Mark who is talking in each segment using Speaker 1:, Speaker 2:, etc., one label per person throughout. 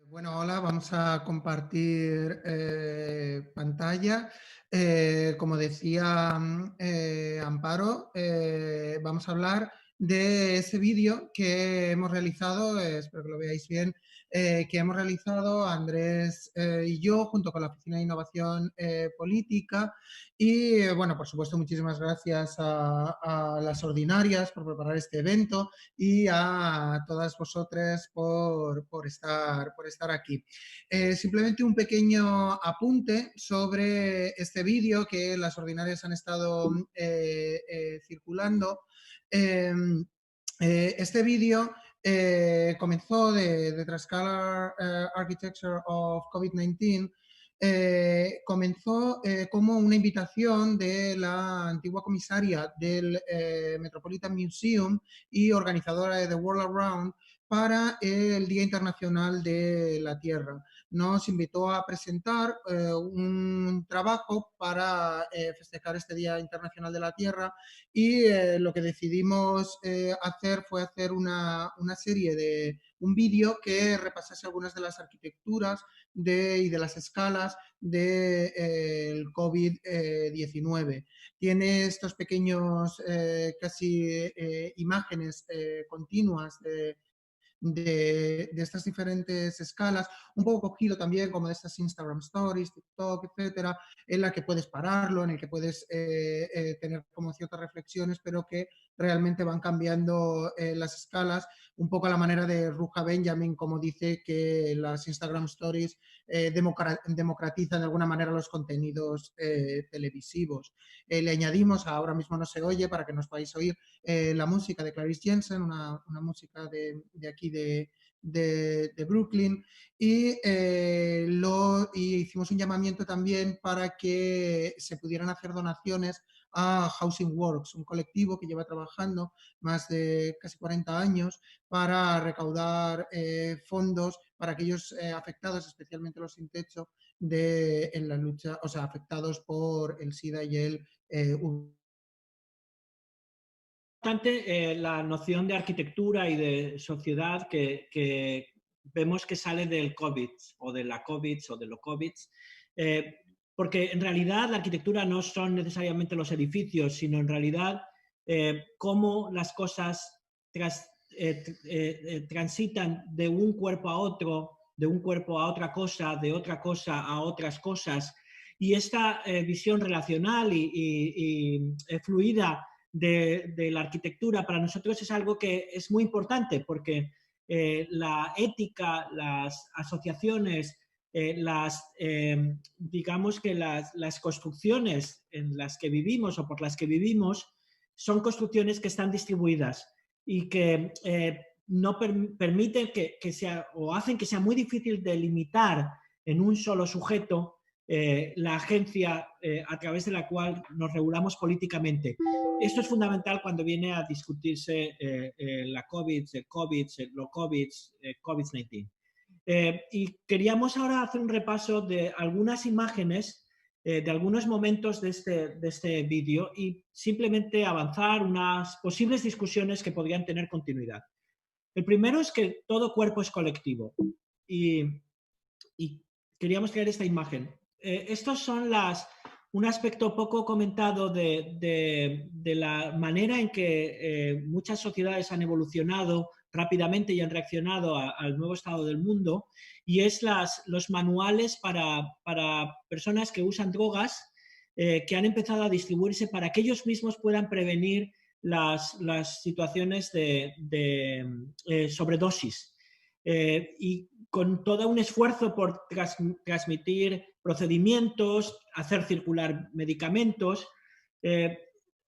Speaker 1: Bueno, hola, vamos a compartir pantalla. Como decía Amparo, vamos a hablar de ese vídeo que hemos realizado, espero que lo veáis bien, que hemos realizado Andrés y yo junto con la Oficina de Innovación Política. Y bueno, por supuesto, muchísimas gracias a las ordinarias por preparar este evento y a todas vosotras por estar aquí. Simplemente un pequeño apunte sobre este vídeo que las ordinarias han estado circulando. Eh, este vídeo comenzó de Tricolor Architecture of COVID-19. Comenzó como una invitación de la antigua comisaria del Metropolitan Museum y organizadora de The World Around para el Día Internacional de la Tierra. Nos invitó a presentar un trabajo para festejar este Día Internacional de la Tierra y lo que decidimos hacer fue hacer una serie de un vídeo que repasase algunas de las arquitecturas y de las escalas del COVID-19. Tiene estos pequeños casi imágenes continuas de estas diferentes escalas, un poco cogido también como de estas Instagram Stories, TikTok, etcétera, en la que puedes pararlo, en el que puedes tener como ciertas reflexiones, pero que realmente van cambiando las escalas, un poco a la manera de Ruja Benjamin, como dice que las Instagram Stories democratizan de alguna manera los contenidos televisivos. Le añadimos, ahora mismo no se oye, para que nos podáis oír, la música de Clarice Jensen, una música de aquí de Brooklyn, y hicimos un llamamiento también para que se pudieran hacer donaciones a Housing Works, un colectivo que lleva trabajando más de casi 40 años para recaudar fondos para aquellos afectados, especialmente los sin techo, en la lucha, o sea, afectados por el SIDA y el
Speaker 2: Importante la noción de arquitectura y de sociedad que vemos que sale del COVID o de la COVID o de los COVID, porque en realidad la arquitectura no son necesariamente los edificios, sino en realidad cómo las cosas transitan de un cuerpo a otro, de un cuerpo a otra cosa, de otra cosa a otras cosas. Y esta visión relacional y fluida de la arquitectura para nosotros es algo que es muy importante porque la ética, las asociaciones, digamos que las construcciones en las que vivimos o por las que vivimos son construcciones que están distribuidas y que no permiten que sea o hacen que sea muy difícil delimitar en un solo sujeto la agencia a través de la cual nos regulamos políticamente. Esto es fundamental cuando viene a discutirse la COVID, el COVID, los COVID, COVID-19. Y queríamos ahora hacer un repaso de algunas imágenes, de algunos momentos de este vídeo y simplemente avanzar unas posibles discusiones que podrían tener continuidad. El primero es que todo cuerpo es colectivo y queríamos crear esta imagen. Estos son un aspecto poco comentado de la manera en que muchas sociedades han evolucionado rápidamente y han reaccionado al nuevo estado del mundo, y es los manuales para personas que usan drogas que han empezado a distribuirse para que ellos mismos puedan prevenir las situaciones de sobredosis. Y con todo un esfuerzo por transmitir procedimientos, hacer circular medicamentos,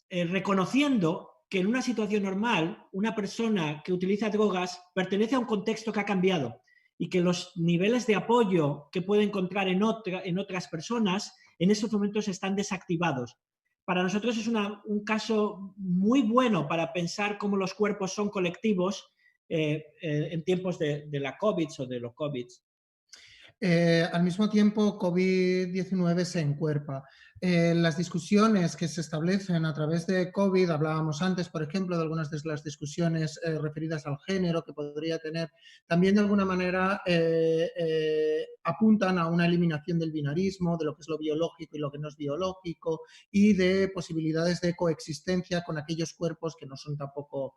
Speaker 2: reconociendo que en una situación normal una persona que utiliza drogas pertenece a un contexto que ha cambiado y que los niveles de apoyo que puede encontrar en otras personas en estos momentos están desactivados. Para nosotros es un caso muy bueno para pensar cómo los cuerpos son colectivos en tiempos de la COVID o de los COVID.
Speaker 1: Al mismo tiempo, COVID-19 se encuerpa. las discusiones que se establecen a través de COVID, hablábamos antes, por ejemplo, de algunas de las discusiones referidas al género que podría tener, también de alguna manera apuntan a una eliminación del binarismo, de lo que es lo biológico y lo que no es biológico, y de posibilidades de coexistencia con aquellos cuerpos que no son tampoco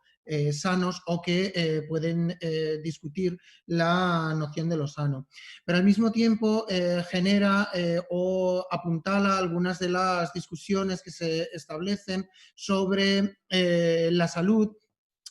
Speaker 1: sanos o que pueden discutir la noción de lo sano. Pero al mismo tiempo genera o apuntala algunas de las discusiones que se establecen sobre la salud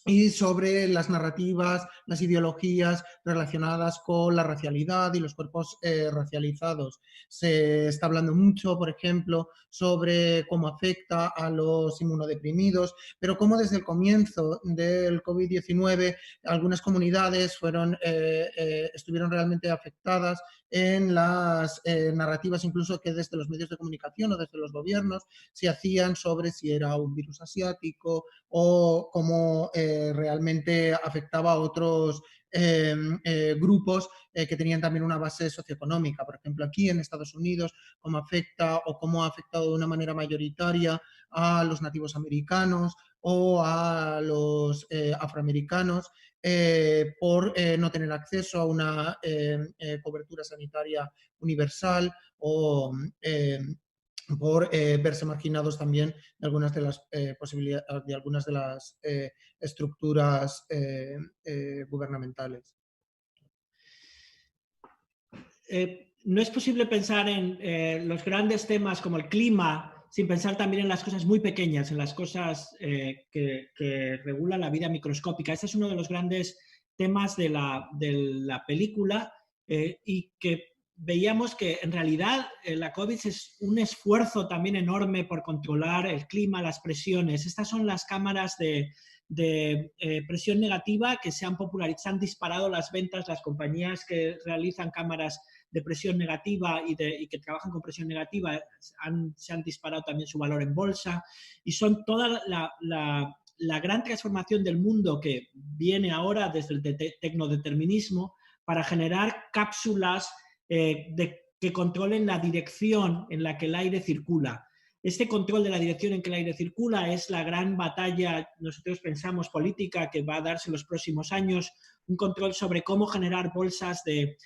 Speaker 1: y sobre las narrativas, las ideologías relacionadas con la racialidad y los cuerpos racializados. Se está hablando mucho, por ejemplo, sobre cómo afecta a los inmunodeprimidos, pero cómo desde el comienzo del COVID-19 algunas comunidades estuvieron realmente afectadas en las narrativas, incluso que desde los medios de comunicación o desde los gobiernos se hacían sobre si era un virus asiático o cómo realmente afectaba a otros grupos que tenían también una base socioeconómica. Por ejemplo, aquí en Estados Unidos, cómo afecta o cómo ha afectado de una manera mayoritaria a los nativos americanos o a los afroamericanos por no tener acceso a una cobertura sanitaria universal o por verse marginados también de algunas de las posibilidades, de algunas de las estructuras gubernamentales.
Speaker 2: No es posible pensar en los grandes temas como el clima sin pensar también en las cosas muy pequeñas, en las cosas que regulan la vida microscópica. Este es uno de los grandes temas de la película y que veíamos que en realidad la COVID es un esfuerzo también enorme por controlar el clima, las presiones. Estas son las cámaras de presión negativa que se han popularizado, se han disparado las ventas, las compañías que realizan cámaras de presión negativa y que trabajan con presión negativa se han disparado también su valor en bolsa y son toda la gran transformación del mundo que viene ahora desde el tecnodeterminismo para generar cápsulas que controlen la dirección en la que el aire circula. Este control de la dirección en que el aire circula es la gran batalla, nosotros pensamos, política que va a darse en los próximos años, un control sobre cómo generar bolsas de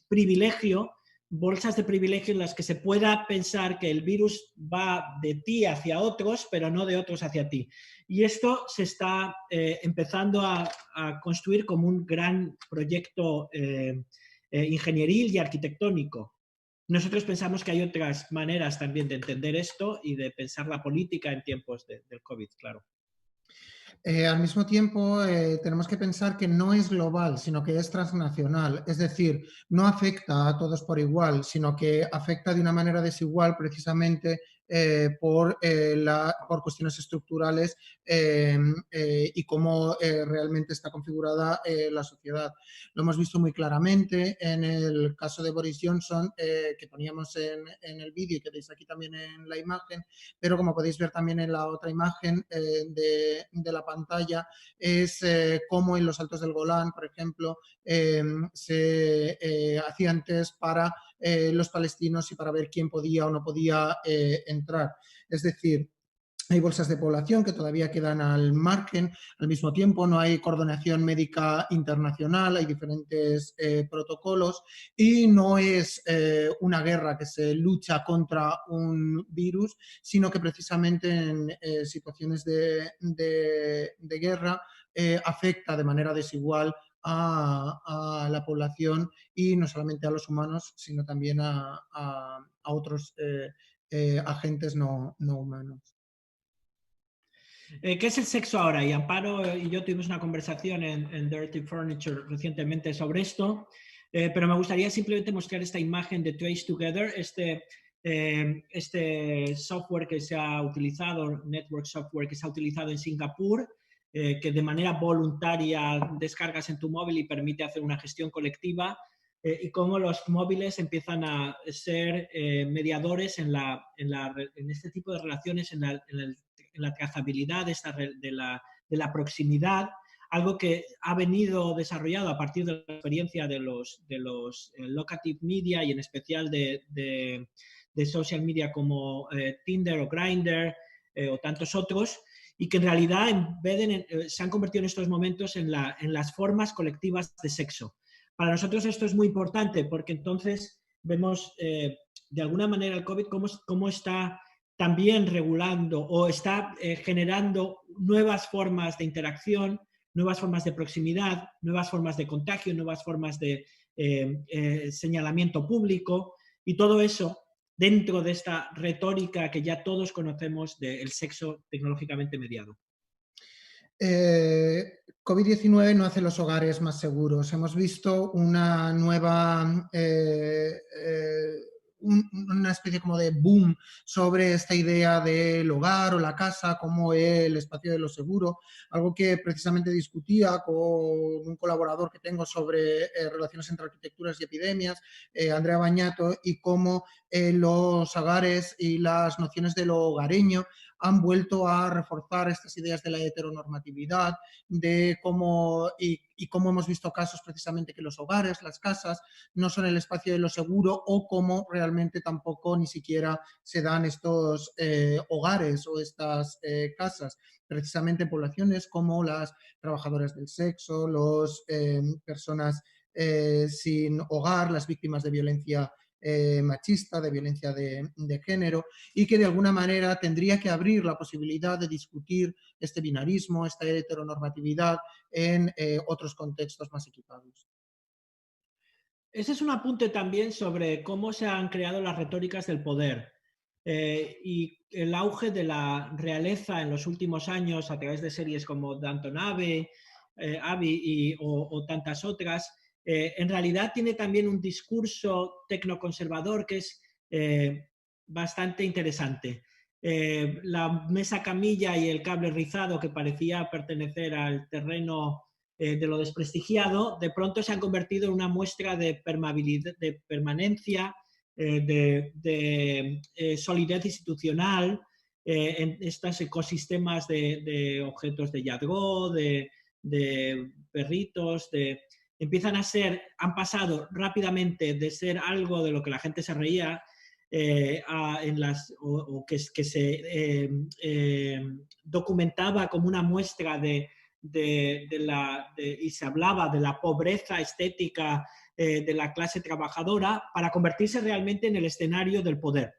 Speaker 2: privilegio, bolsas de privilegio en las que se pueda pensar que el virus va de ti hacia otros, pero no de otros hacia ti. Y esto se está empezando a construir como un gran proyecto ingenieril y arquitectónico. Nosotros pensamos que hay otras maneras también de entender esto y de pensar la política en tiempos del COVID, claro.
Speaker 1: Al mismo tiempo, tenemos que pensar que no es global, sino que es transnacional. Es decir, no afecta a todos por igual, sino que afecta de una manera desigual precisamente por cuestiones estructurales y cómo realmente está configurada la sociedad. Lo hemos visto muy claramente en el caso de Boris Johnson, que poníamos en el vídeo y que veis aquí también en la imagen, pero como podéis ver también en la otra imagen de la pantalla, es cómo en los Altos del Golán, por ejemplo, se hacían test para los palestinos y para ver quién podía o no podía entrar. Es decir, hay bolsas de población que todavía quedan al margen, al mismo tiempo no hay coordinación médica internacional, hay diferentes protocolos y no es una guerra que se lucha contra un virus, sino que precisamente en situaciones de guerra afecta de manera desigual a la población y no solamente a los humanos, sino también a otros agentes no humanos.
Speaker 2: ¿Qué es el sexo ahora? Y Amparo y yo tuvimos una conversación en Dirty Furniture recientemente sobre esto, pero me gustaría simplemente mostrar esta imagen de Trace Together, este software que se ha utilizado, network software que se ha utilizado en Singapur, que de manera voluntaria descargas en tu móvil y permite hacer una gestión colectiva y cómo los móviles empiezan a ser mediadores en este tipo de relaciones, en la trazabilidad de la proximidad, algo que ha venido desarrollado a partir de la experiencia de los locative media y en especial de de social media como Tinder o Grindr o tantos otros, y que en realidad se han convertido en estos momentos en las formas colectivas de sexo. Para nosotros esto es muy importante porque entonces vemos de alguna manera el COVID cómo está también regulando o está generando nuevas formas de interacción, nuevas formas de proximidad, nuevas formas de contagio, nuevas formas de señalamiento público, y todo eso dentro de esta retórica que ya todos conocemos del sexo tecnológicamente mediado.
Speaker 1: COVID-19 no hace los hogares más seguros. Hemos visto una nueva, una especie como de boom sobre esta idea del hogar o la casa como el espacio de lo seguro, algo que precisamente discutía con un colaborador que tengo sobre relaciones entre arquitecturas y epidemias, Andrea Bañato, y cómo los hogares y las nociones de lo hogareño han vuelto a reforzar estas ideas de la heteronormatividad, de cómo, y cómo hemos visto casos precisamente que los hogares, las casas, no son el espacio de lo seguro, o cómo realmente tampoco ni siquiera se dan estos hogares o estas casas, precisamente en poblaciones como las trabajadoras del sexo, las personas sin hogar, las víctimas de violencia machista, de violencia de género, y que de alguna manera tendría que abrir la posibilidad de discutir este binarismo, esta heteronormatividad en otros contextos más equipados.
Speaker 2: Ese es un apunte también sobre cómo se han creado las retóricas del poder y el auge de la realeza en los últimos años a través de series como Downton Abbey, o tantas otras. En realidad tiene también un discurso tecnoconservador que es bastante interesante. La mesa camilla y el cable rizado, que parecía pertenecer al terreno de lo desprestigiado, de pronto se han convertido en una muestra de permanencia, de solidez institucional en estos ecosistemas de objetos de Yadgó, de perritos, han pasado rápidamente de ser algo de lo que la gente se reía que se documentaba como una muestra y se hablaba de la pobreza estética de la clase trabajadora, para convertirse realmente en el escenario del poder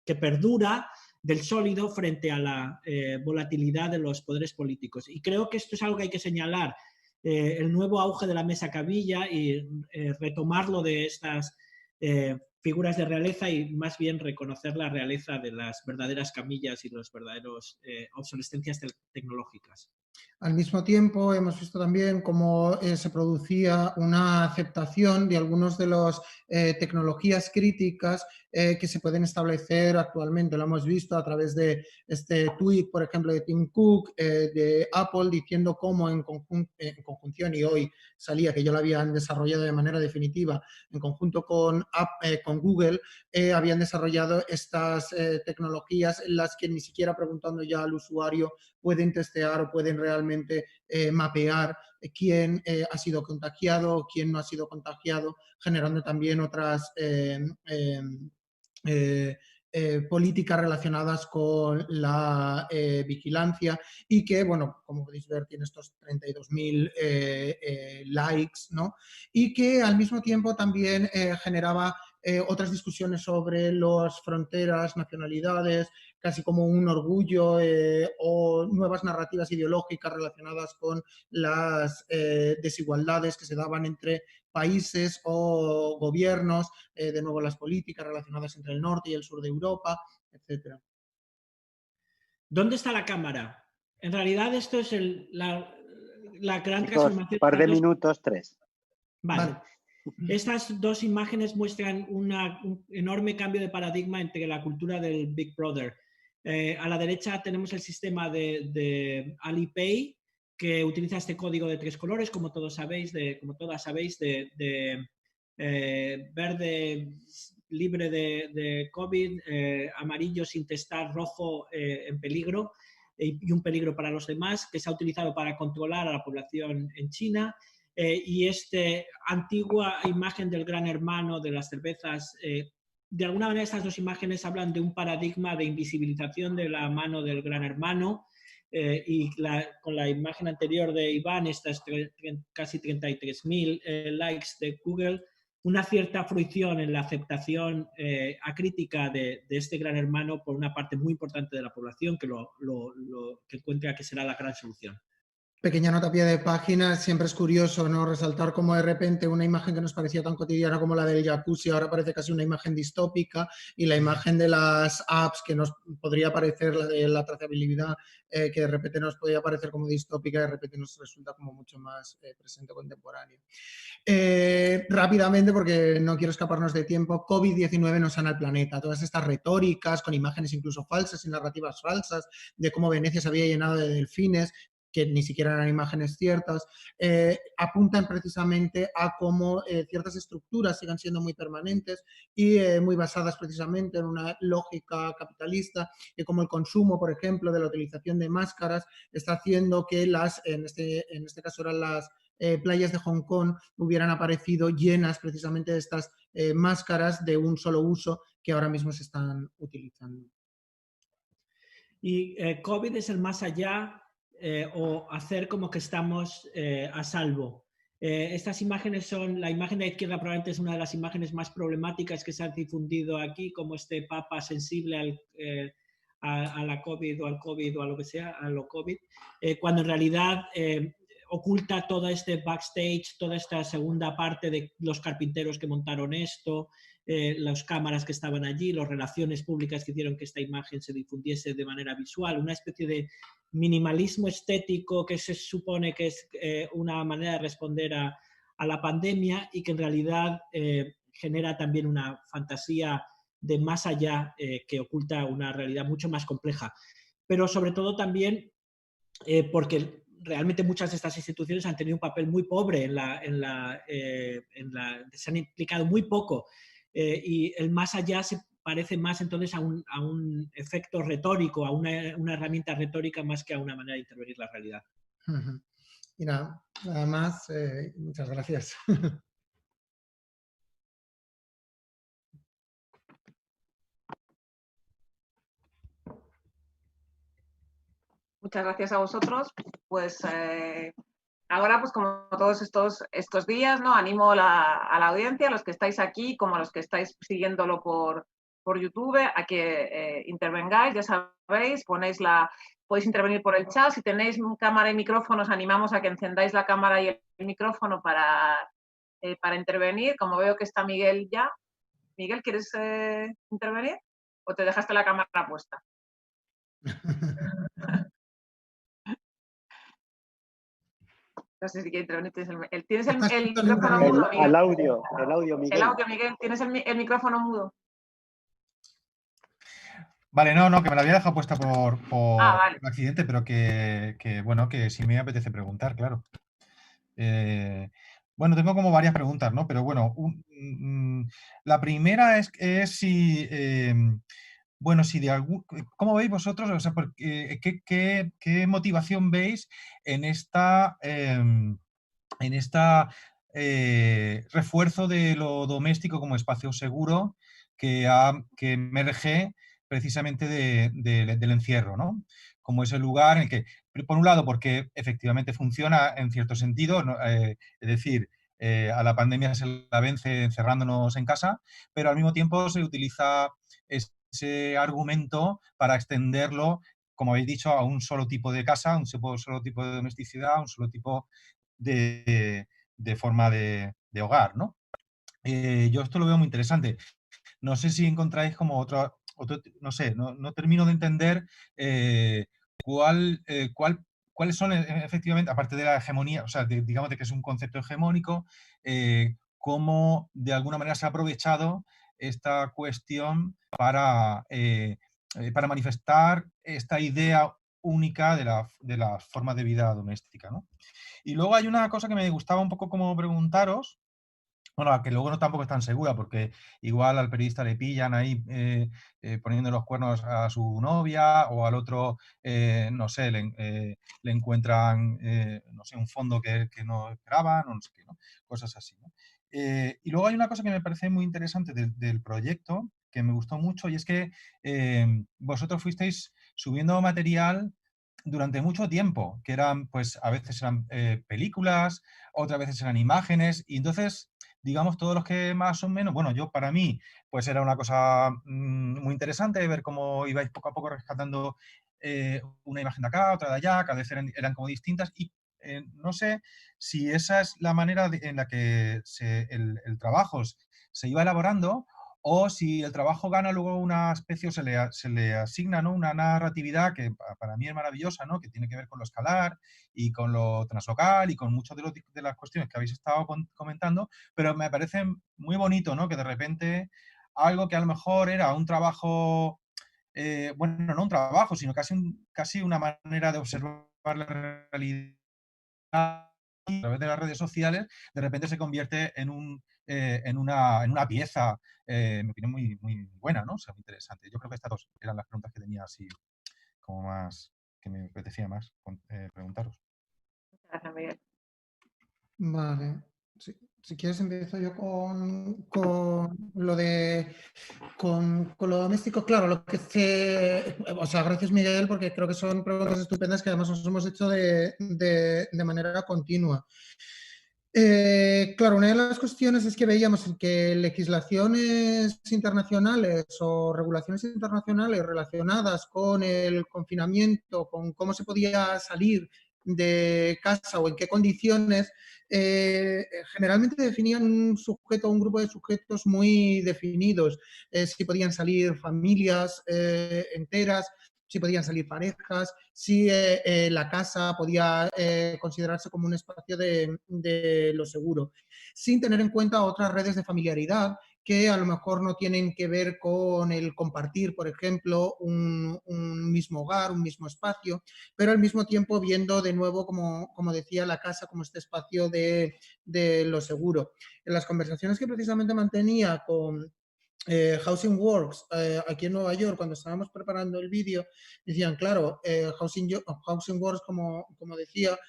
Speaker 2: que perdura, del sólido frente a la volatilidad de los poderes políticos. Y creo que esto es algo que hay que señalar, el nuevo auge de la mesa camilla y retomarlo de estas figuras de realeza, y más bien reconocer la realeza de las verdaderas camillas y las verdaderas obsolescencias tecnológicas.
Speaker 1: Al mismo tiempo, hemos visto también cómo se producía una aceptación de algunas de las tecnologías críticas que se pueden establecer actualmente. Lo hemos visto a través de este tweet, por ejemplo, de Tim Cook, de Apple, diciendo cómo en conjunción, y hoy salía que ya lo habían desarrollado de manera definitiva, en conjunto con Google, habían desarrollado estas tecnologías en las que ni siquiera preguntando ya al usuario pueden testear o pueden realmente mapear quién ha sido contagiado, quién no ha sido contagiado, generando también otras políticas relacionadas con la vigilancia, y que, bueno, como podéis ver, tiene estos 32.000 likes, ¿no? Y que al mismo tiempo también generaba otras discusiones sobre las fronteras, nacionalidades, casi como un orgullo o nuevas narrativas ideológicas relacionadas con las desigualdades que se daban entre países o gobiernos, de nuevo las políticas relacionadas entre el norte y el sur de Europa, etc.
Speaker 2: ¿Dónde está la cámara? En realidad esto es la gran
Speaker 3: Chicos,
Speaker 2: transformación.
Speaker 3: Par de minutos, 3.
Speaker 2: Vale. Estas dos imágenes muestran un enorme cambio de paradigma entre la cultura del Big Brother. A la derecha tenemos el sistema de Alipay, que utiliza este código de 3 colores, como todas sabéis, verde libre de COVID, amarillo sin testar, rojo en peligro y un peligro para los demás, que se ha utilizado para controlar a la población en China. Y esta antigua imagen del gran hermano de las cervezas de alguna manera estas dos imágenes hablan de un paradigma de invisibilización de la mano del gran hermano, y con la imagen anterior de Iván, estas casi 33.000 likes de Google, una cierta fruición en la aceptación acrítica de este gran hermano por una parte muy importante de la población que encuentra que será la gran solución.
Speaker 1: Pequeña nota a pie de página, siempre es curioso, ¿no? Resaltar cómo de repente una imagen que nos parecía tan cotidiana como la del jacuzzi ahora parece casi una imagen distópica, y la imagen de las apps que nos podría parecer, la de la trazabilidad, que de repente nos podría parecer como distópica, de repente nos resulta como mucho más presente, contemporáneo. Rápidamente, porque no quiero escaparnos de tiempo, COVID-19 nos sana el planeta. Todas estas retóricas con imágenes incluso falsas y narrativas falsas de cómo Venecia se había llenado de delfines, que ni siquiera eran imágenes ciertas, apuntan precisamente a cómo ciertas estructuras sigan siendo muy permanentes y muy basadas precisamente en una lógica capitalista, y como el consumo, por ejemplo, de la utilización de máscaras está haciendo que en este caso eran las playas de Hong Kong hubieran aparecido llenas precisamente de estas máscaras de un solo uso que ahora mismo se están utilizando.
Speaker 2: Y COVID es el más allá, o hacer como que estamos a salvo. Estas imágenes son, la imagen de la izquierda probablemente es una de las imágenes más problemáticas que se han difundido aquí, como este papa sensible a la COVID o al COVID o a lo que sea, a lo COVID, cuando en realidad oculta todo este backstage, toda esta segunda parte de los carpinteros que montaron esto, las cámaras que estaban allí, las relaciones públicas que hicieron que esta imagen se difundiese de manera visual, una especie de minimalismo estético que se supone que es una manera de responder a la pandemia, y que en realidad genera también una fantasía de más allá que oculta una realidad mucho más compleja. Pero sobre todo también porque realmente muchas de estas instituciones han tenido un papel muy pobre se han implicado muy poco, y el más allá se parece más entonces a un efecto retórico, a una herramienta retórica más que a una manera de intervenir la realidad.
Speaker 1: Y nada más, muchas gracias.
Speaker 3: Muchas gracias a vosotros. Pues ahora, pues como todos estos días, ¿no? Animo a la audiencia, a los que estáis aquí, como a los que estáis siguiéndolo por YouTube, a que intervengáis. Ya sabéis, podéis intervenir por el chat. Si tenéis cámara y micrófono, os animamos a que encendáis la cámara y el micrófono para intervenir. Como veo que está Miguel ya. Miguel, ¿quieres intervenir? ¿O te dejaste la cámara puesta? No sé si quieres intervenir. Tienes el micrófono mudo, Miguel.
Speaker 4: El audio, Miguel.
Speaker 3: El audio, Miguel. Tienes el micrófono mudo.
Speaker 5: Vale, no, que me la había dejado puesta por
Speaker 3: Vale.
Speaker 5: accidente, pero bueno, que sí me apetece preguntar, claro. Bueno, tengo como varias preguntas, ¿no? Pero bueno, la primera es si, bueno, ¿cómo veis vosotros? O sea, ¿qué motivación veis en esta refuerzo de lo doméstico como espacio seguro que emerge precisamente del encierro, ¿no? Como ese lugar en el que, por un lado, porque efectivamente funciona en cierto sentido, ¿no? Es decir, a la pandemia se la vence encerrándonos en casa, pero al mismo tiempo se utiliza ese argumento para extenderlo, como habéis dicho, a un solo tipo de casa, a un solo tipo de domesticidad, a un solo tipo de forma de hogar, ¿no? Yo esto lo veo muy interesante. No sé si encontráis como otro no sé, no termino de entender cuáles son efectivamente, aparte de la hegemonía, o sea, digamos de que es un concepto hegemónico, cómo de alguna manera se ha aprovechado esta cuestión para manifestar esta idea única de la forma de vida doméstica, ¿no? Y luego hay una cosa que me gustaba un poco como preguntaros, bueno, que luego no tampoco es tan segura, porque igual al periodista le pillan ahí poniendo los cuernos a su novia, o al otro, no sé, le encuentran, no sé, un fondo que no esperaban, o no sé qué, ¿no? Cosas así, ¿no? Y luego hay una cosa que me parece muy interesante del proyecto, que me gustó mucho, y es que vosotros fuisteis subiendo material durante mucho tiempo, que eran, pues a veces eran películas, otras veces eran imágenes, y entonces, digamos, todos los que más o menos, bueno, yo para mí, pues era una cosa muy interesante ver cómo ibais poco a poco rescatando una imagen de acá, otra de allá, cada vez eran como distintas, y no sé si esa es la manera en la que el trabajo se iba elaborando, o si el trabajo gana luego una especie, o se le asigna, ¿no?, una narratividad que para mí es maravillosa, ¿no?, que tiene que ver con lo escalar y con lo translocal y con muchas de las cuestiones que habéis estado comentando, pero me parece muy bonito, ¿no?, que de repente algo que a lo mejor era un trabajo, bueno, no un trabajo, sino casi una manera de observar la realidad a través de las redes sociales, de repente se convierte en una pieza, en mi opinión, muy buena, ¿no? O sea, muy interesante. Yo creo que estas dos eran las preguntas que tenía así como más, que me apetecía más preguntaros.
Speaker 3: Gracias, Miguel.
Speaker 1: Vale. Si quieres empiezo yo con lo de con lo doméstico. Claro, lo que o sea, gracias Miguel, porque creo que son preguntas estupendas que además nos hemos hecho de manera continua. Claro, una de las cuestiones es que veíamos que legislaciones internacionales o regulaciones internacionales relacionadas con el confinamiento, con cómo se podía salir de casa o en qué condiciones, generalmente definían un sujeto, un grupo de sujetos muy definidos. Si podían salir familias enteras, si podían salir parejas, si la casa podía considerarse como un espacio de lo seguro, sin tener en cuenta otras redes de familiaridad que a lo mejor no tienen que ver con el compartir, por ejemplo, un mismo hogar, un mismo espacio, pero al mismo tiempo viendo de nuevo, como decía, la casa como este espacio de lo seguro. En las conversaciones que precisamente mantenía con Housing Works aquí en Nueva York, cuando estábamos preparando el vídeo, decían, claro, Housing Works, como decía,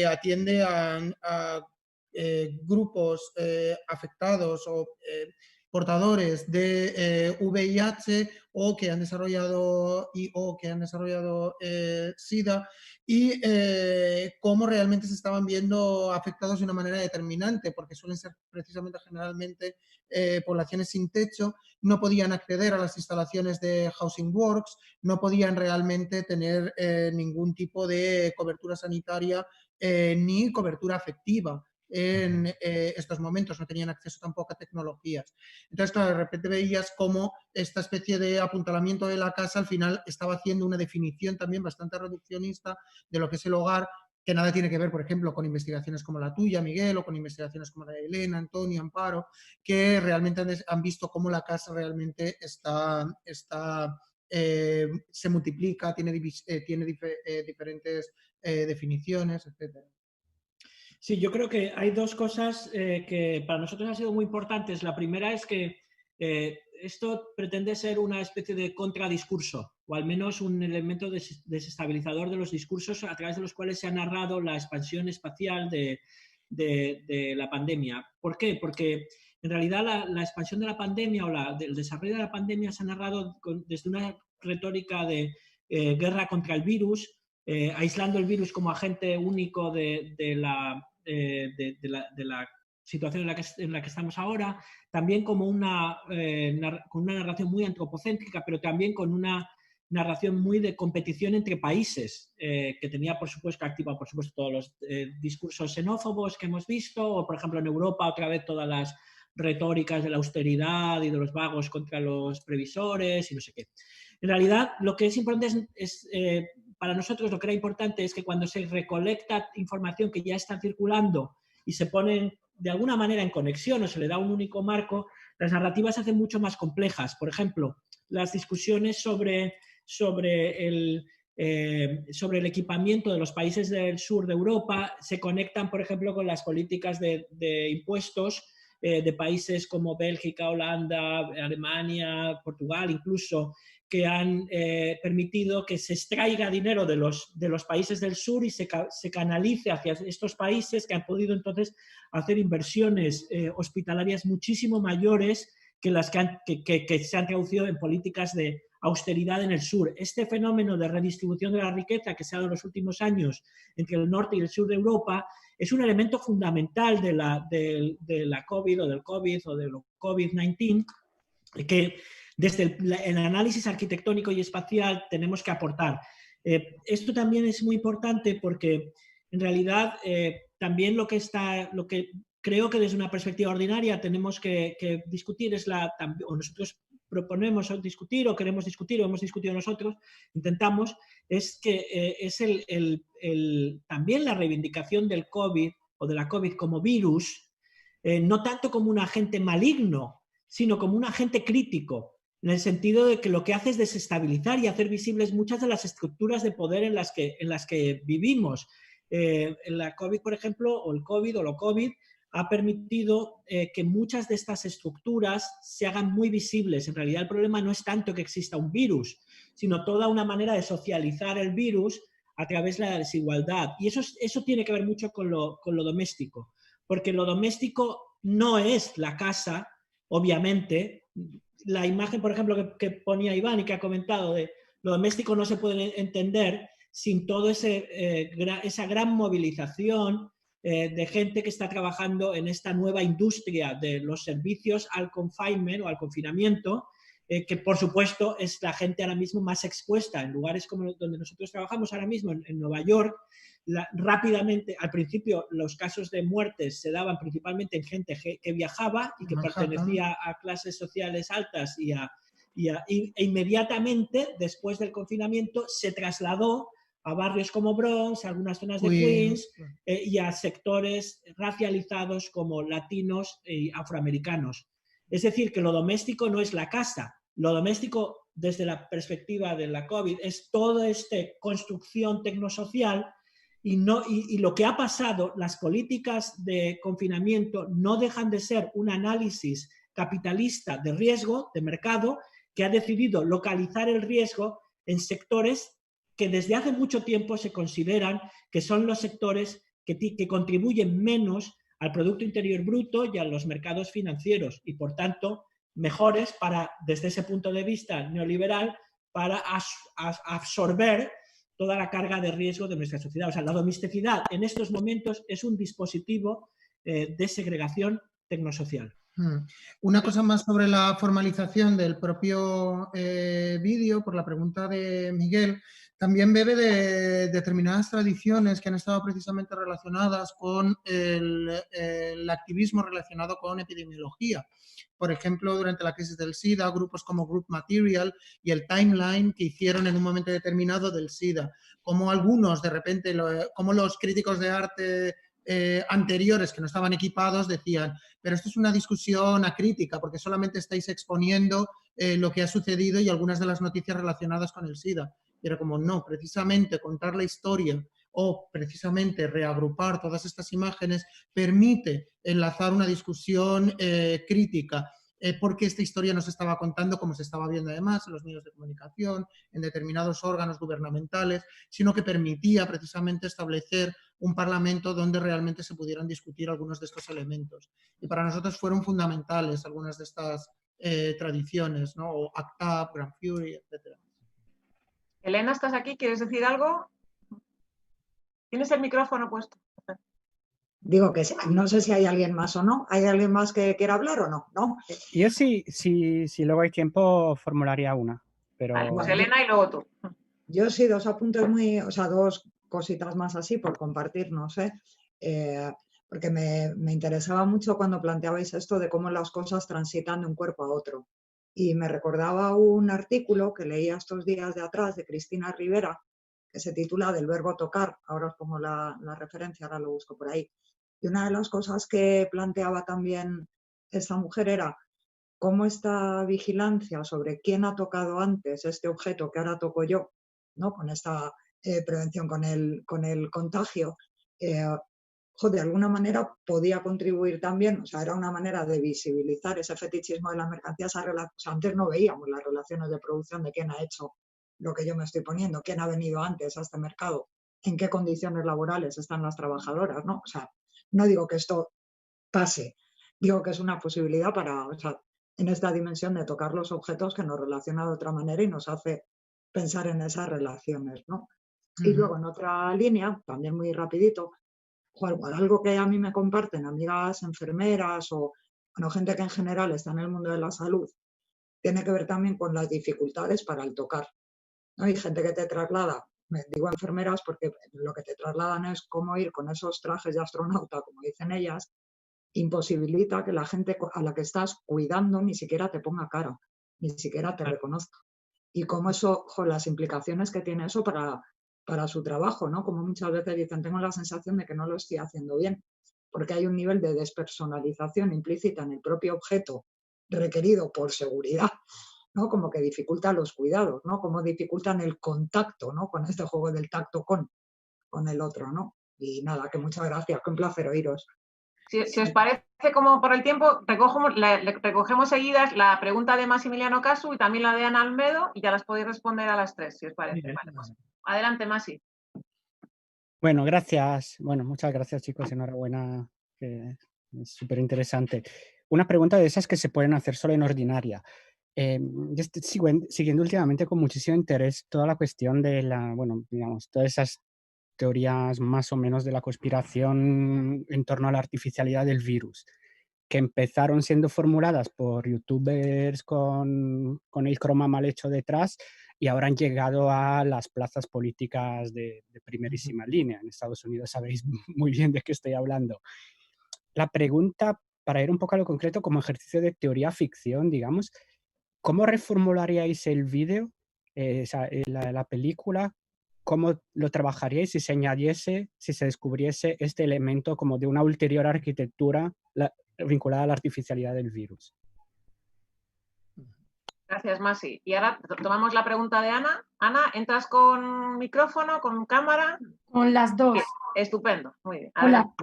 Speaker 1: atiende a grupos afectados o portadores de VIH o que han desarrollado SIDA, y cómo realmente se estaban viendo afectados de una manera determinante, porque suelen ser precisamente generalmente poblaciones sin techo, no podían acceder a las instalaciones de Housing Works, no podían realmente tener ningún tipo de cobertura sanitaria ni cobertura afectiva en estos momentos, no tenían acceso tampoco a tecnologías. Entonces, claro, de repente veías cómo esta especie de apuntalamiento de la casa al final estaba haciendo una definición también bastante reduccionista de lo que es el hogar, que nada tiene que ver, por ejemplo, con investigaciones como la tuya, Miguel, o con investigaciones como la de Elena, Antonio, Amparo, que realmente han visto cómo la casa realmente se multiplica, tiene diferentes definiciones, etc.
Speaker 2: Sí, yo creo que hay dos cosas que para nosotros han sido muy importantes. La primera es que esto pretende ser una especie de contradiscurso, o al menos un elemento desestabilizador de los discursos a través de los cuales se ha narrado la expansión espacial de la pandemia. ¿Por qué? Porque en realidad la expansión de la pandemia o el desarrollo de la pandemia se ha narrado desde una retórica de guerra contra el virus, aislando el virus como agente único de la situación en la que estamos ahora, también como con una narración muy antropocéntrica, pero también con una narración muy de competición entre países, que tenía, por supuesto, activa, por supuesto, todos los discursos xenófobos que hemos visto, o, por ejemplo, en Europa, otra vez todas las retóricas de la austeridad y de los vagos contra los previsores y no sé qué. En realidad, lo que es importante es para nosotros lo que era importante es que cuando se recolecta información que ya está circulando y se pone de alguna manera en conexión o se le da un único marco, las narrativas se hacen mucho más complejas. Por ejemplo, las discusiones sobre el equipamiento de los países del sur de Europa se conectan, por ejemplo, con las políticas de impuestos de países como Bélgica, Holanda, Alemania, Portugal, incluso, que han permitido que se extraiga dinero de los países del sur y se canalice hacia estos países, que han podido entonces hacer inversiones hospitalarias muchísimo mayores que las que se han traducido en políticas de austeridad en el sur. Este fenómeno de redistribución de la riqueza que se ha dado en los últimos años entre el norte y el sur de Europa es un elemento fundamental de la COVID o del COVID o del COVID-19 que desde el análisis arquitectónico y espacial tenemos que aportar. Esto también es muy importante porque en realidad también lo que creo que desde una perspectiva ordinaria tenemos que discutir es o nosotros proponemos discutir o queremos discutir o hemos discutido nosotros, intentamos, es que es también la reivindicación del COVID o de la COVID como virus, no tanto como un agente maligno, sino como un agente crítico, en el sentido de que lo que hace es desestabilizar y hacer visibles muchas de las estructuras de poder en las que vivimos. La COVID, por ejemplo, o el COVID o lo COVID, ha permitido que muchas de estas estructuras se hagan muy visibles. En realidad el problema no es tanto que exista un virus, sino toda una manera de socializar el virus a través de la desigualdad. Y eso tiene que ver mucho con lo doméstico, porque lo doméstico no es la casa, obviamente. La imagen, por ejemplo, que ponía Iván y que ha comentado de lo doméstico no se puede entender sin toda esa gran movilización de gente que está trabajando en esta nueva industria de los servicios al confinement o al confinamiento, que por supuesto es la gente ahora mismo más expuesta en lugares como donde nosotros trabajamos ahora mismo, en Nueva York. Rápidamente, al principio, los casos de muertes se daban principalmente en gente que viajaba y que pertenecía a clases sociales altas e inmediatamente, después del confinamiento, se trasladó a barrios como Bronx, a algunas zonas de Queens y a sectores racializados como latinos y afroamericanos. Es decir, que lo doméstico no es la casa. Lo doméstico, desde la perspectiva de la COVID, es toda esta construcción tecnosocial y lo que ha pasado, las políticas de confinamiento no dejan de ser un análisis capitalista de riesgo, de mercado, que ha decidido localizar el riesgo en sectores que desde hace mucho tiempo se consideran que son los sectores que contribuyen menos al Producto Interior Bruto y a los mercados financieros y, por tanto, mejores desde ese punto de vista neoliberal para absorber toda la carga de riesgo de nuestra sociedad. O sea, la domesticidad en estos momentos es un dispositivo de segregación tecnosocial.
Speaker 1: Una cosa más sobre la formalización del propio vídeo, por la pregunta de Miguel, también bebe de determinadas tradiciones que han estado precisamente relacionadas con el activismo relacionado con epidemiología. Por ejemplo, durante la crisis del SIDA, grupos como Group Material y el Timeline que hicieron en un momento determinado del SIDA. Como algunos, de repente, como los críticos de arte anteriores que no estaban equipados decían, pero esto es una discusión acrítica porque solamente estáis exponiendo lo que ha sucedido y algunas de las noticias relacionadas con el SIDA. Y era como, no, precisamente contar la historia o precisamente reagrupar todas estas imágenes permite enlazar una discusión crítica, porque esta historia no se estaba contando como se estaba viendo además en los medios de comunicación, en determinados órganos gubernamentales, sino que permitía precisamente establecer un parlamento donde realmente se pudieran discutir algunos de estos elementos. Y para nosotros fueron fundamentales algunas de estas tradiciones, ¿no? O ACT UP, Grand Fury, etc.
Speaker 3: Elena, ¿estás aquí? ¿Quieres decir algo? ¿Tienes el micrófono puesto?
Speaker 4: Digo que no sé si hay alguien más o no. ¿Hay alguien más que quiera hablar o no? ¿No?
Speaker 6: Yo sí, si luego hay tiempo, formularía una. Pero...
Speaker 3: Vale, pues Elena y luego tú.
Speaker 4: Yo sí, dos apuntes dos cositas más así por compartir, no sé. Porque me interesaba mucho cuando planteabais esto de cómo las cosas transitan de un cuerpo a otro. Y me recordaba un artículo que leía estos días de atrás de Cristina Rivera, que se titula Del verbo tocar. Ahora os pongo la referencia, ahora lo busco por ahí. Y una de las cosas que planteaba también esta mujer era cómo esta vigilancia sobre quién ha tocado antes este objeto que ahora toco yo, ¿no? Con esta prevención, con el contagio, de alguna manera podía contribuir también, o sea, era una manera de visibilizar ese fetichismo de las mercancías. O sea, antes no veíamos las relaciones de producción de quién ha hecho lo que yo me estoy poniendo, quién ha venido antes a este mercado, en qué condiciones laborales están las trabajadoras, ¿no? O sea, no digo que esto pase, digo que es una posibilidad para, o sea, en esta dimensión de tocar los objetos que nos relaciona de otra manera y nos hace pensar en esas relaciones, ¿no? Y luego en otra línea, también muy rapidito, algo que a mí me comparten amigas enfermeras o bueno, gente que en general está en el mundo de la salud, tiene que ver también con las dificultades para el tocar, ¿no? Hay gente que te traslada, me digo enfermeras porque lo que te trasladan es cómo ir con esos trajes de astronauta, como dicen ellas, imposibilita que la gente a la que estás cuidando ni siquiera te ponga cara, ni siquiera te reconozca. Y cómo eso, las implicaciones que tiene eso para su trabajo, ¿no? Como muchas veces dicen, tengo la sensación de que no lo estoy haciendo bien, porque hay un nivel de despersonalización implícita en el propio objeto requerido por seguridad, ¿no? Como que dificulta los cuidados, ¿no? Como dificultan el contacto, ¿no? Con este juego del tacto con el otro, ¿no? Y nada, que muchas gracias, que un placer oíros.
Speaker 3: Si os parece, como por el tiempo, recogemos seguidas la pregunta de Massimiliano Casu y también la de Ana Almedo y ya las podéis responder a las tres, si os parece. Vale, pues, adelante, Masi.
Speaker 6: Bueno, gracias. Bueno, muchas gracias, chicos. Enhorabuena, que es súper interesante. Una pregunta de esas que se pueden hacer solo en ordinaria. Yo estoy siguiendo últimamente con muchísimo interés toda la cuestión de bueno, digamos, todas esas teorías más o menos de la conspiración en torno a la artificialidad del virus, que empezaron siendo formuladas por youtubers con el croma mal hecho detrás y ahora han llegado a las plazas políticas de primerísima línea. En Estados Unidos sabéis muy bien de qué estoy hablando. La pregunta, para ir un poco a lo concreto, como ejercicio de teoría ficción, digamos, ¿cómo reformularíais el vídeo, la película? ¿Cómo lo trabajaríais si se añadiese, si se descubriese este elemento como de una ulterior arquitectura vinculada a la artificialidad del virus?
Speaker 3: Gracias, Masi. Y ahora tomamos la pregunta de Ana. Ana, ¿entras con micrófono, con cámara?
Speaker 7: Con las dos.
Speaker 3: Estupendo, muy bien.
Speaker 7: Hola.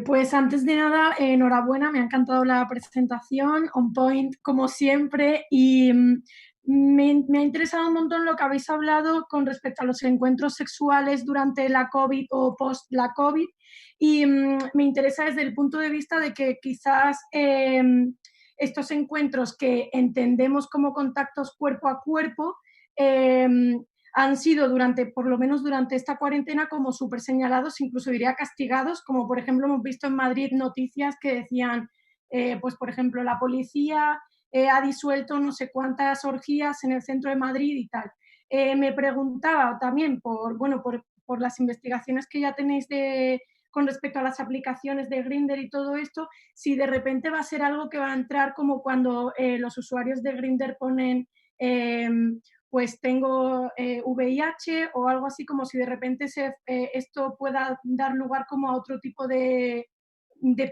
Speaker 7: Pues antes de nada, enhorabuena, me ha encantado la presentación, on point como siempre, y me ha interesado un montón lo que habéis hablado con respecto a los encuentros sexuales durante la COVID o post la COVID, y me interesa desde el punto de vista de que quizás estos encuentros que entendemos como contactos cuerpo a cuerpo han sido por lo menos durante esta cuarentena, como súper señalados, incluso diría castigados, como por ejemplo hemos visto en Madrid noticias que decían, pues por ejemplo, la policía ha disuelto no sé cuántas orgías en el centro de Madrid y tal. Me preguntaba también por las investigaciones que ya tenéis con respecto a las aplicaciones de Grindr y todo esto, si de repente va a ser algo que va a entrar como cuando los usuarios de Grindr ponen pues tengo VIH o algo así, como si de repente esto pueda dar lugar como a otro tipo de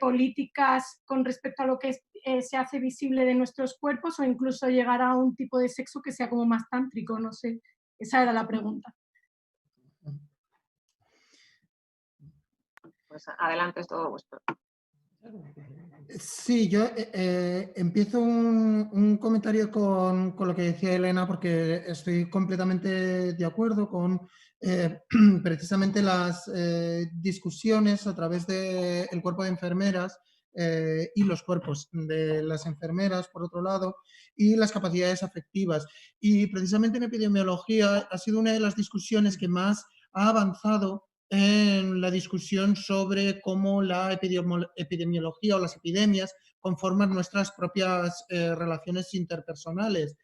Speaker 7: políticas con respecto a lo que se hace visible de nuestros cuerpos, o incluso llegar a un tipo de sexo que sea como más tántrico, no sé. Esa era la pregunta.
Speaker 3: Pues adelante, es todo vuestro.
Speaker 1: Sí, yo empiezo un comentario con lo que decía Elena, porque estoy completamente de acuerdo con precisamente las discusiones a través del cuerpo de enfermeras y los cuerpos de las enfermeras, por otro lado, y las capacidades afectivas. Y precisamente en epidemiología ha sido una de las discusiones que más ha avanzado en la discusión sobre cómo la epidemiología o las epidemias conforman nuestras propias relaciones interpersonales.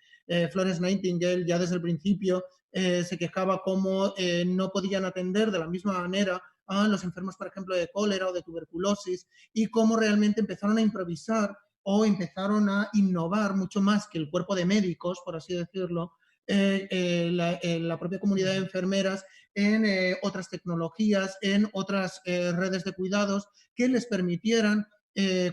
Speaker 1: Florence Nightingale ya desde el principio se quejaba cómo no podían atender de la misma manera a los enfermos, por ejemplo, de cólera o de tuberculosis, y cómo realmente empezaron a improvisar o empezaron a innovar mucho más que el cuerpo de médicos, por así decirlo, la propia comunidad de enfermeras en otras tecnologías, en otras redes de cuidados que les permitieran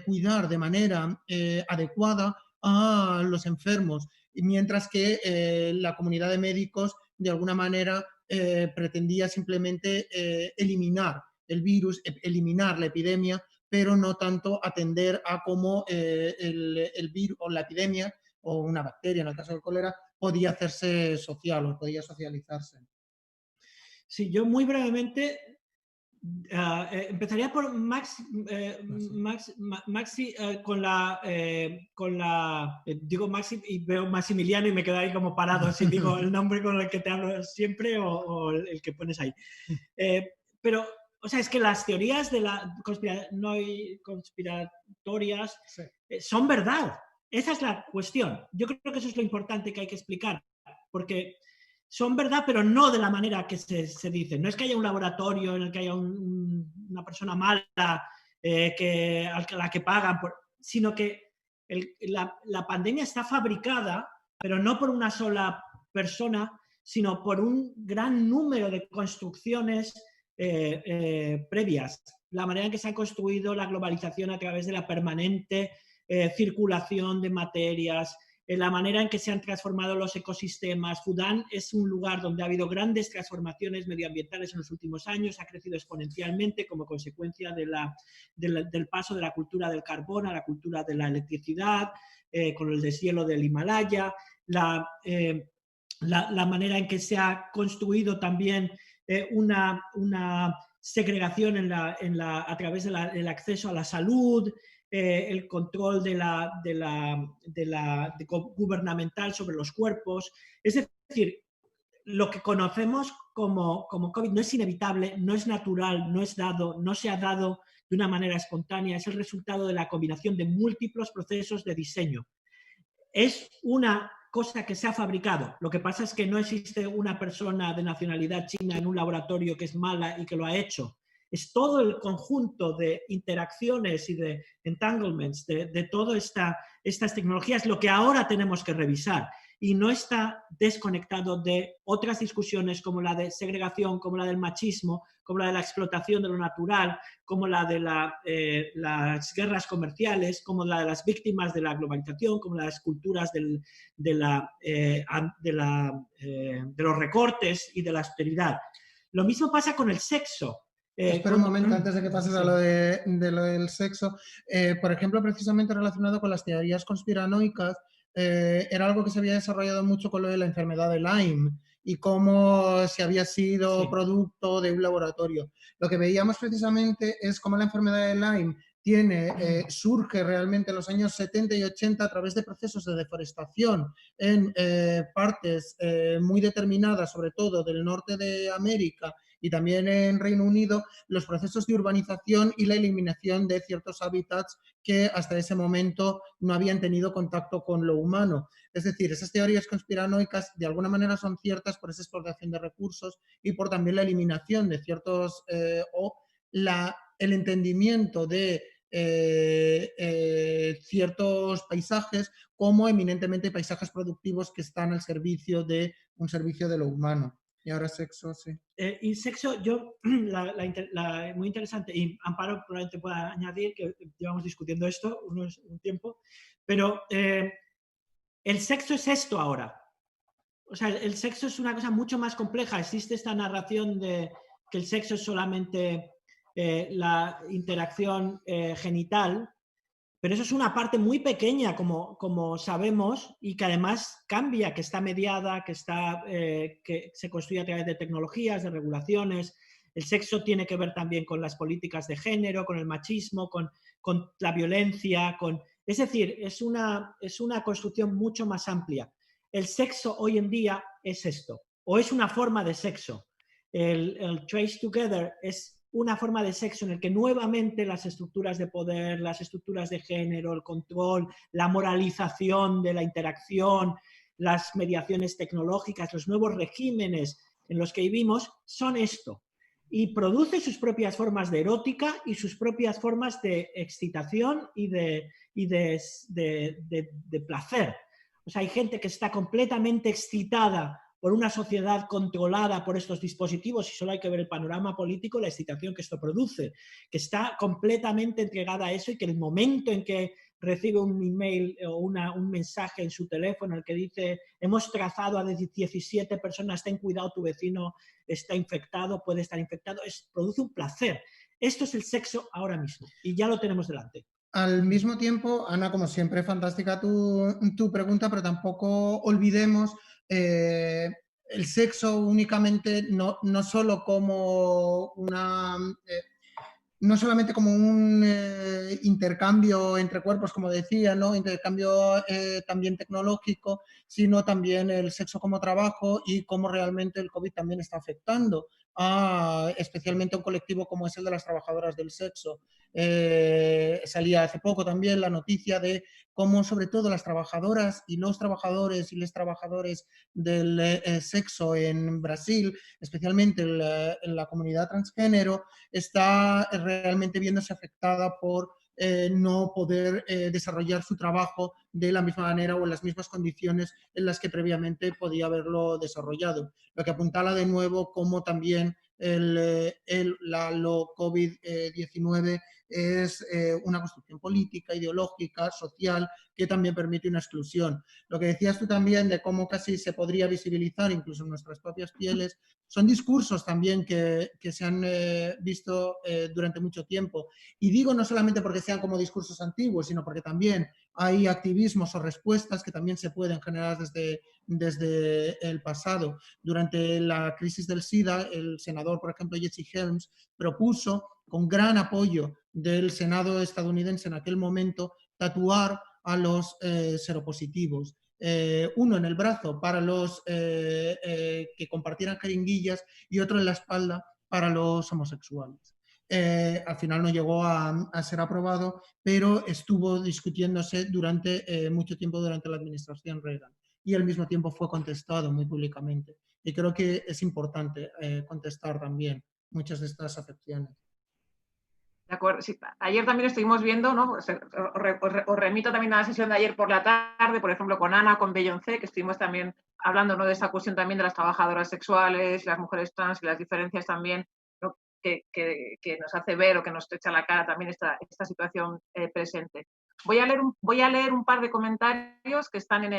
Speaker 1: cuidar de manera adecuada a los enfermos, mientras que la comunidad de médicos de alguna manera pretendía simplemente eliminar el virus, eliminar la epidemia, pero no tanto atender a cómo el virus o la epidemia o una bacteria, en el caso del cólera, podía hacerse social o podía socializarse.
Speaker 2: Sí, yo muy brevemente Empezaría por Maxi digo Maxi y veo Maximiliano y me quedo ahí como parado si digo el nombre con el que te hablo siempre o el que pones ahí. Pero, o sea, es que las teorías de la conspiratorias
Speaker 1: Sí.
Speaker 2: Son verdad. Esa es la cuestión. Yo creo que eso es lo importante que hay que explicar, porque son verdad, pero no de la manera que se dice. No es que haya un laboratorio en el que haya una persona mala a la que pagan, sino que la pandemia está fabricada, pero no por una sola persona, sino por un gran número de construcciones previas. La manera en que se ha construido la globalización a través de la permanente circulación de materias, la manera en que se han transformado los ecosistemas. Fudan es un lugar donde ha habido grandes transformaciones medioambientales en los últimos años, ha crecido exponencialmente como consecuencia del paso de la cultura del carbón a la cultura de la electricidad, con el deshielo del Himalaya, la manera en que se ha construido también una segregación a través del acceso a la salud, el control gubernamental sobre los cuerpos. Es decir, lo que conocemos como COVID no es inevitable, no es natural, no es dado, no se ha dado de una manera espontánea, es el resultado de la combinación de múltiples procesos de diseño. Es una cosa que se ha fabricado. Lo que pasa es que no existe una persona de nacionalidad china en un laboratorio que es mala y que lo ha hecho. Es todo el conjunto de interacciones y de entanglements de todas estas tecnologías lo que ahora tenemos que revisar. Y no está desconectado de otras discusiones como la de segregación, como la del machismo, como la de la explotación de lo natural, como la de las guerras comerciales, como la de las víctimas de la globalización, como las culturas de los recortes y de la austeridad. Lo mismo pasa con el sexo.
Speaker 1: Espera un momento antes de que pases a lo del sexo. Por ejemplo, precisamente relacionado con las teorías conspiranoicas, era algo que se había desarrollado mucho con lo de la enfermedad de Lyme y cómo se había sido producto de un laboratorio. Lo que veíamos precisamente es cómo la enfermedad de Lyme surge realmente en los años 70 y 80 a través de procesos de deforestación en partes muy determinadas, sobre todo del norte de América y también en Reino Unido, los procesos de urbanización y la eliminación de ciertos hábitats que hasta ese momento no habían tenido contacto con lo humano. Es decir, esas teorías conspiranoicas de alguna manera son ciertas por esa explotación de recursos y por también la eliminación de ciertos el entendimiento de ciertos paisajes como eminentemente paisajes productivos que están al servicio de un servicio de lo humano. Y ahora sexo, sí.
Speaker 2: Y sexo, muy interesante, y Amparo probablemente pueda añadir que llevamos discutiendo esto un tiempo, pero el sexo es esto ahora. O sea, el sexo es una cosa mucho más compleja. Existe esta narración de que el sexo es solamente la interacción genital, pero eso es una parte muy pequeña, como sabemos, y que además cambia, que está mediada, que se construye a través de tecnologías, de regulaciones. El sexo tiene que ver también con las políticas de género, con el machismo, con la violencia. Es decir, es una construcción mucho más amplia. El sexo hoy en día es esto, o es una forma de sexo. El Trace Together es una forma de sexo en el que nuevamente las estructuras de poder, las estructuras de género, el control, la moralización de la interacción, las mediaciones tecnológicas, los nuevos regímenes en los que vivimos son esto. Y produce sus propias formas de erótica y sus propias formas de excitación y de placer. O sea, hay gente que está completamente excitada por una sociedad controlada por estos dispositivos, y solo hay que ver el panorama político, la excitación que esto produce, que está completamente entregada a eso y que el momento en que recibe un email o un mensaje en su teléfono en el que dice hemos trazado a 17 personas, ten cuidado, tu vecino está infectado, puede estar infectado, produce un placer. Esto es el sexo ahora mismo y ya lo tenemos delante.
Speaker 1: Al mismo tiempo, Ana, como siempre, fantástica tu pregunta, pero tampoco olvidemos el sexo únicamente no solo como no solamente como un intercambio entre cuerpos, como decía, ¿no? Intercambio también tecnológico, sino también el sexo como trabajo y cómo realmente el COVID también está afectando especialmente a un colectivo como es el de las trabajadoras del sexo. Salía hace poco también la noticia de cómo sobre todo las trabajadoras y los trabajadores y les trabajadores del sexo en Brasil, especialmente en la comunidad transgénero, está realmente viéndose afectada por no poder desarrollar su trabajo de la misma manera o en las mismas condiciones en las que previamente podía haberlo desarrollado. Lo que apuntala de nuevo como también lo COVID-19 es una construcción política, ideológica, social, que también permite una exclusión. Lo que decías tú también de cómo casi se podría visibilizar incluso en nuestras propias pieles, son discursos también que se han visto durante mucho tiempo. Y digo no solamente porque sean como discursos antiguos, sino porque también hay activismos o respuestas que también se pueden generar desde el pasado. Durante la crisis del SIDA, el senador, por ejemplo, Jesse Helms, propuso, con gran apoyo del Senado estadounidense en aquel momento, tatuar a los seropositivos. Uno en el brazo para los que compartieran jeringuillas y otro en la espalda para los homosexuales. Al final no llegó a ser aprobado, pero estuvo discutiéndose durante mucho tiempo durante la administración Reagan y al mismo tiempo fue contestado muy públicamente. Y creo que es importante contestar también muchas de estas acepciones.
Speaker 3: De acuerdo, sí. Ayer también estuvimos viendo, ¿no? Os remito también a la sesión de ayer por la tarde, por ejemplo, con Ana, con Beyoncé, que estuvimos también hablando, ¿no?, de esta cuestión también de las trabajadoras sexuales, las mujeres trans y las diferencias también, ¿no?, que nos hace ver o que nos echa la cara también esta situación presente. Voy a leer un par de comentarios que están en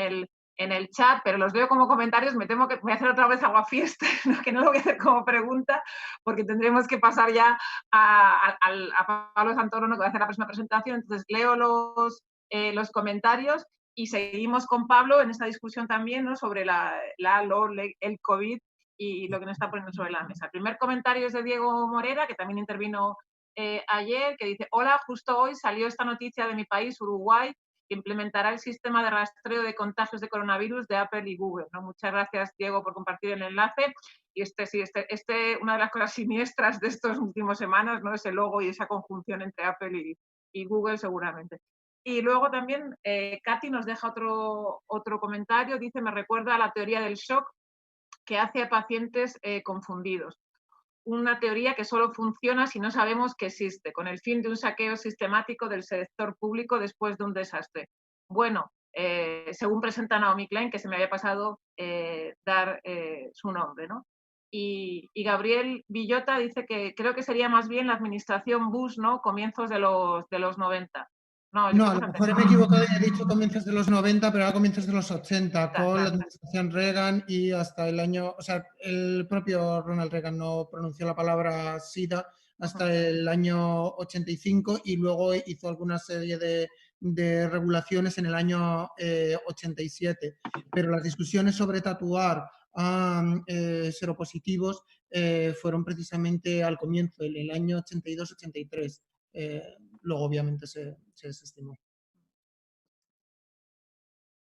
Speaker 3: el chat, pero los leo como comentarios, me temo que voy a hacer otra vez aguafiestas, ¿no?, que no lo voy a hacer como pregunta, porque tendremos que pasar ya a Pablo Santoro, que va a hacer la próxima presentación. Entonces leo los comentarios y seguimos con Pablo en esta discusión también, ¿no?, sobre el COVID y lo que nos está poniendo sobre la mesa. El primer comentario es de Diego Morera, que también intervino ayer, que dice: hola, justo hoy salió esta noticia de mi país, Uruguay, que implementará el sistema de rastreo de contagios de coronavirus de Apple y Google, ¿no? Muchas gracias, Diego, por compartir el enlace. Y una de las cosas siniestras de estas últimas semanas, ¿no?, ese logo y esa conjunción entre Apple y Google, seguramente. Y luego también Katy nos deja otro comentario, dice: me recuerda a la teoría del shock que hace a pacientes confundidos. Una teoría que solo funciona si no sabemos que existe, con el fin de un saqueo sistemático del sector público después de un desastre. Bueno, según presenta Naomi Klein, que se me había pasado dar su nombre, ¿no? Y Gabriel Villota dice que creo que sería más bien la administración Bush, ¿no?, comienzos de los 90.
Speaker 1: No, a lo mejor me he equivocado y he dicho comienzos de los 90, pero era comienzos de los 80, con la administración Reagan y hasta el año, o sea, el propio Ronald Reagan no pronunció la palabra SIDA hasta el año 85 y luego hizo alguna serie de regulaciones en el año 87. Pero las discusiones sobre tatuar a seropositivos fueron precisamente al comienzo, en el año 82-83. Luego obviamente se desestimó.